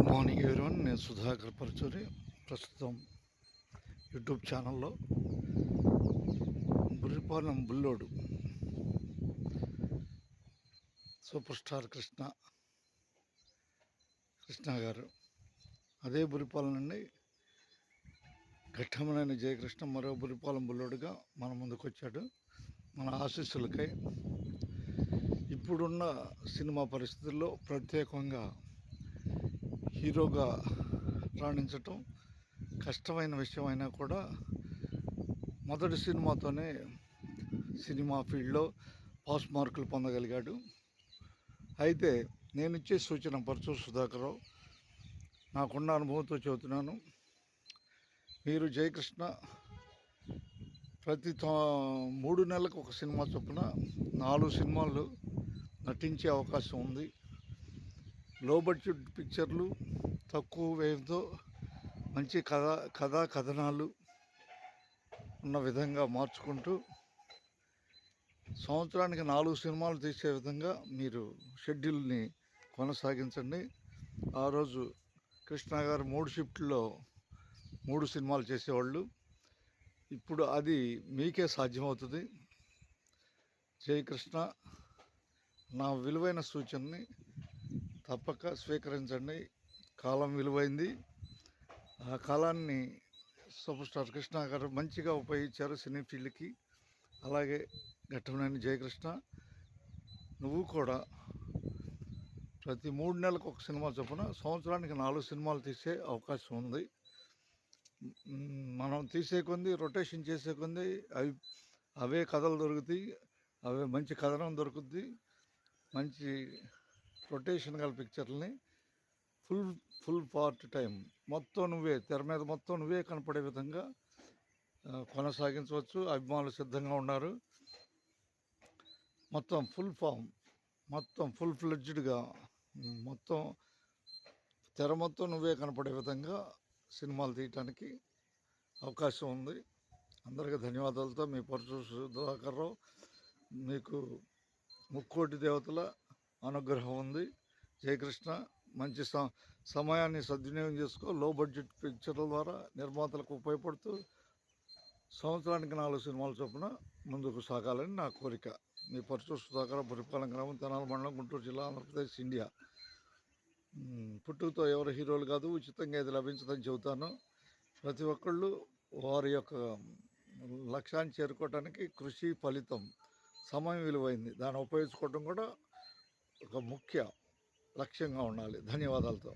Good morning everyone. నేను సుధాకర్ పరచూరి. ప్రస్తుతం YouTube ఛానల్లో బుర్రిపాలెం బుల్లోడు సూపర్ స్టార్ కృష్ణ గారు, అదే బుర్రిపాలెం నుండి ఘట్టమనేని జయకృష్ణ మరో బుర్రిపాలెం బుల్లోడుగా మన ముందుకు వచ్చాడు. మన ఆశీస్సులకై ఇప్పుడున్న సినిమా పరిస్థితుల్లో ప్రత్యేకంగా హీరోగా రాణించటం కష్టమైన విషయం అయినా కూడా మొదటి సినిమాతోనే సినిమా ఫీల్డ్లో పాస్ మార్కులు పొందగలిగాడు. అయితే నేను ఇచ్చే సూచన పరచూరి సుధాకర్రావు, నాకున్న అనుభవంతో చెబుతున్నాను. మీరు జయకృష్ణ ప్రతి 3 నెలలకు ఒక సినిమా చొప్పున 4 సినిమాలు నటించే అవకాశం ఉంది. లో బడ్జెట్ పిక్చర్లు తక్కువ వ్యయంతో మంచి కథనాలు ఉన్న విధంగా మార్చుకుంటూ సంవత్సరానికి 4 సినిమాలు తీసే విధంగా మీరు షెడ్యూల్ని కొనసాగించండి. ఆ రోజు కృష్ణ గారు 3 షిఫ్ట్లో 3 సినిమాలు చేసేవాళ్ళు. ఇప్పుడు అది మీకే సాధ్యమవుతుంది. జయకృష్ణ, నా విలువైన సూచనని తప్పక స్వీకరించండి. కాలం విలువైంది. ఆ కాలాన్ని సూపర్ స్టార్ కృష్ణ గారు మంచిగా ఉపయోగించారు సినీ ఫీల్డ్కి. అలాగే ఘట్టమనేని జయకృష్ణ, నువ్వు కూడా ప్రతి 3 నెలలకు ఒక సినిమా చొప్పున సంవత్సరానికి 4 సినిమాలు తీసే అవకాశం ఉంది. మనం తీసే కొంది, రొటేషన్ చేసే కొంది అవే కథలు దొరుకుతాయి, అవే మంచి కథనం దొరుకుద్ది. మంచి రొటేషన్ గల పిక్చర్లని ఫుల్ పార్ట్ టైం మొత్తం నువ్వే తెర మీద మొత్తం నువ్వే కనపడే విధంగా కొనసాగించవచ్చు. అభిమానులు సిద్ధంగా ఉన్నారు. మొత్తం ఫుల్ ఫామ్, మొత్తం ఫుల్ ఫ్లెడ్జ్డ్గా మొత్తం తెర మొత్తం నువ్వే కనపడే విధంగా సినిమాలు తీయటానికి అవకాశం ఉంది. అందరికీ ధన్యవాదాలతో మీ పరచూరి సుధాకర్రావు. మీకు ముక్కోటి దేవతల అనుగ్రహం ఉంది. జయకృష్ణ, మంచి సమయాన్ని సద్వినియోగం చేసుకో. లో బడ్జెట్ పిక్చర్ల ద్వారా నిర్మాతలకు ఉపయోగపడుతూ సంవత్సరానికి 4 సినిమాల చొప్పున ముందుకు సాగాలని నా కోరిక. మీ పరచూరి సుధాకర్, బుర్రిపాలెం గ్రామం, తెనాలి మండలం, గుంటూరు జిల్లా, ఆంధ్రప్రదేశ్, ఇండియా. పుట్టుకతో ఎవరు హీరోలు కాదు, ఉచితంగా ఇది లభించదని చెబుతాను. ప్రతి ఒక్కళ్ళు వారి యొక్క లక్ష్యాన్ని చేరుకోవడానికి కృషి ఫలితం, సమయం విలువైంది. దాన్ని ఉపయోగించుకోవడం కూడా ఒక ముఖ్య లక్ష్యంగా ఉండాలి. ధన్యవాదాలతో.